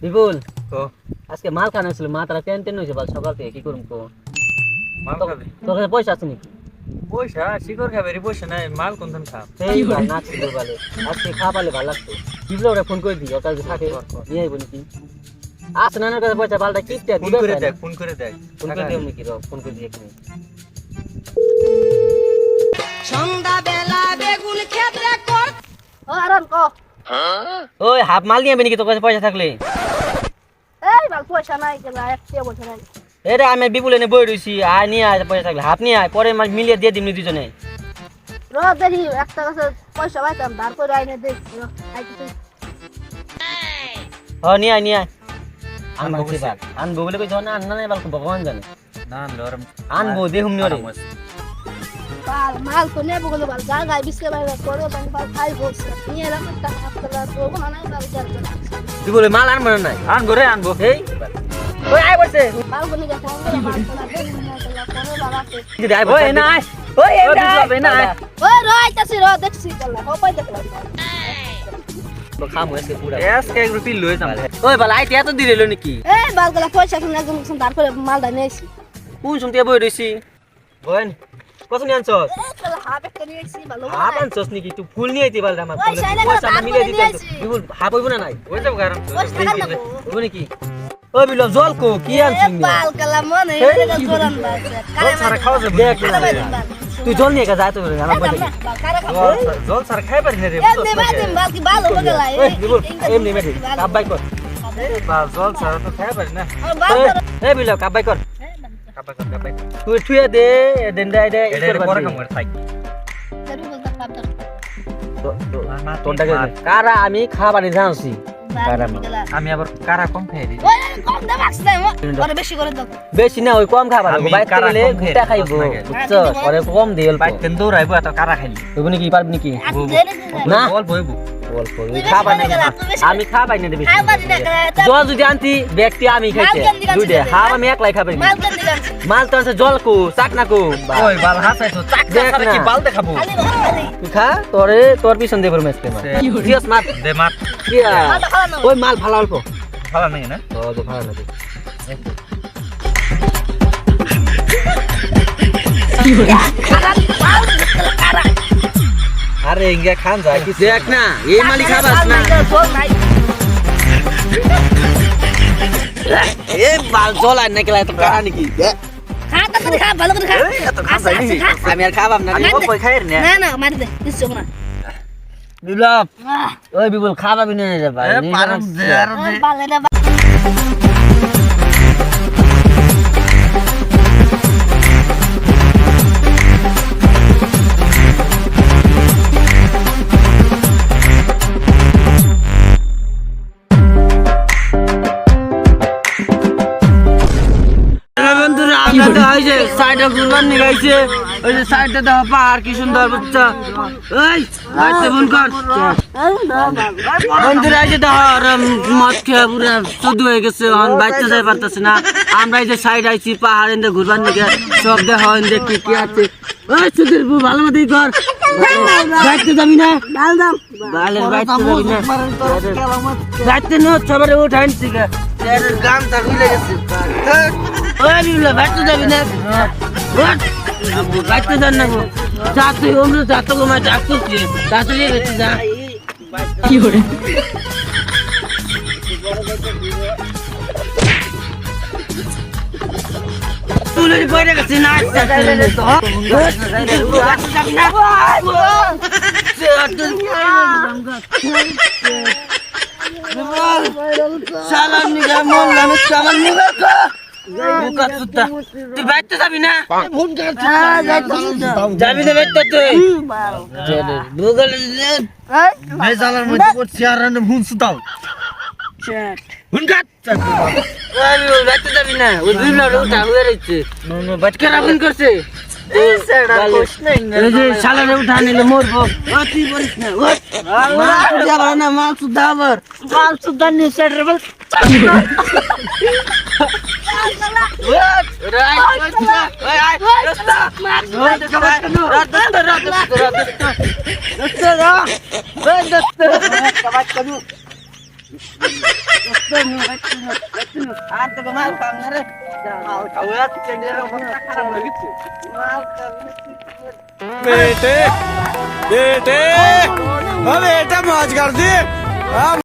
বিপুল তো আজকে মাল খাওয়ানো ছিল মাথাটা টেন টেন হয়েছে বল সকাল থেকে কি করুম কো মাল খাবে তোর কাছে পয়সা আছে নাকি পয়সা শিকড় খাবে রে পয়সা নাই মাল কোনখান খা সেই নাচ করে বলে আজকে খাওয়া পালে ভালো লাগতো বিপুল ওরা ফোন করে দিই ওর কাছে থাকে নিয়ে আইব নাকি আসে নানার কাছে পয়সা বালটা কিস্তি ফোন করে দেখ ফোন করে দেখ ফোন করে দিও নাকি ফোন করে দিই এখানে সন্ধ্যা বেলা বেগুন ক্ষেত্রে কর ও আরাম কো ওই হাফ মাল নিয়ে আইবি নাকি তোর কাছে পয়সা থাকলে এই বাল পয়সা নাই কেলা একটা পয়সা নাই এরে আমি বিপুল এনে বই রইছি আয় নিয়ে আয় পয়সা থাকলে হাফ নিয়ে আয় পরে মাল মিলিয়ে দিয়ে দিমনি দুজনে রো দেখি একটা কাছে পয়সা পাইতাম ধার করে আইনে দেখ আইতে নিয়ে আয় আনবো বলে কই না আন্না নাই বাল ভগবান জানে না লরম আনবো দেহুমনি ওরে বাল মাল তো নেব গেল বাল গা গাই বিসকে বাইরে করে বাল বাল খাই বসে নিয়ে এলাম একটা হাতলা তো কোনা নাই বাল জার করে বিপুল মাল আনবো না নাই আনবো রে আনবো এই ওই আয় বসে বাল বনি গেছে আমরা বাল তোলা দেখ না তোলা করে বাবাকে যদি আয় ওই না আয় ওই না আয় ওই রো আইতাছি রো দেখছি কেলা ও পাই দেখলা তো খামু এসে পুরা এসকে এক রুপি লই যাম ওই বাল আইতে এত দিলে লো নাকি এই বাল গলা পয়সা কিনে একদম ধার করে মালটা নিয়েছি কোন শুনতে বই রইছি বোন কত নিয়ে আনছস এই কেলা হাবে করে নিয়েছি ভালো হাফ আনছস নাকি তুই ফুল নিয়ে আইতি বাল আমার ওই সাইলে পয়সা না, মিলে দিতে নিয়ে আইছি। বিপুল হাফ হইব না নাই ওই যাব কারণ পয়সা টাকা না হইব নাকি ওই বিল জল কো কি আনছিস বাল কালা মনে এই, এটা জোরান বাসে জল ছাড়া খাওয়া যাবে দেখ তুই জল নিয়ে যা তো আমার বাড়ি জল ছাড়া খাই পারি না রে এমনি মাদিম বাল কি ভালো হয়ে গেল ওই বিপুল এমনি মেডি কাপ বাই কর জল ছাড়া তো খাই পারি না এই বিল কাপ বাই কর কাপা কাপা তুই থুয়ে দে দেন দে দে এটা পরে কাম করে থাক তোরটাকে কারা আমি খাবারে জানছি আমি আবার কারা কম খাই দিই বেশি করে দাও বেশি না ওই কম খাবার আমি বাইরে কারা গেলে কম খাই, গুটা খাইবো বুঝছ না বুঝছো পরে কম দিল বাইতেন দৌড়াইবো এত কারা খাইলি তুই নাকি পারবি নাকি না অল্প হইব অল্প খাবার না আমি খাবাই না দেবে জল যদি আনতি ব্যক্তি আমি খাইতে দুইটা হাফ আমি একলাই খাবার মাল তো আছে জল কো চাক না কো ওই বাল হাসাই তো চাক দেখ ছাড়া না। কি বাল দেখাবো তুই খা তোর পিছন দিয়ে পরমেশ কে মার সিরিয়াস মার দে মার কিয়া ওই মাল ভালো অল্প ভালো নাই না ও তো ভালো লাগে আরে ইঙ্গা খান যায় কি দেখ না এই মালি খাবাস না এ বাল জল আন না কেলা তো কারা নাকি আমি আর খাবাম না আমি কই খাই না বিপ্লব ওই বিপুল খাবাবি না রে ভাই পারম দে আর দে বন্ধুরা আমরা তো এই যে সাইডে ঘুরবার নিয়ে ওই যে সাইডে দেখো পাহাড় কি সুন্দর বুঝছো এই লাইটে ফোন কর বন্ধুরা এই যে দেখো মদ খেয়ে পুরো শুধু হয়ে গেছে বাইতে যাই পারতেছে না আমরা এই যে সাইড আইছি পাহাড় এনে ঘুরবার নিয়ে সব দেখো দেখি কি আছে ওই সুধীর ভালো মতোই কর বাইতে যাবি না বালের বাইতে যাবি না বাইতে নো সবারে উঠাইন ঠিক আছে গান তা ভুলে গেছে ওই বিউলা বাইতে যাবি না বাইতে যান না গো যা তুই ওমরে যা তো মা ডাকছি তাড়াতাড়ি বেঁচে যা কি করে তুই পড়ে গেছিস না সালাম নিগা মন নামে সালাম নিগা মুকা সুতা তুই বাইতে যাবি না যাবি না বাইতে তুই ভূগোল এই জালার মধ্যে করছি আর হুন সুতাও হুন কাট বাইতে যাবি না ওই বিলা উঠা হয়ে রয়েছে বাটকে রাখুন করছে সালারে উঠা নিলে মরবো তুই বলিস না যাবা না মাল সুদ্ধা আবার মাল সুদ্ধা নিয়ে সেটার বল আর তোকে মাল খাম না রে মাল খাওয়া আছে অবস্থা খারাপ হয়ে গেছে মাল খাবি बेटे बेटे अब बेटा मौज कर दी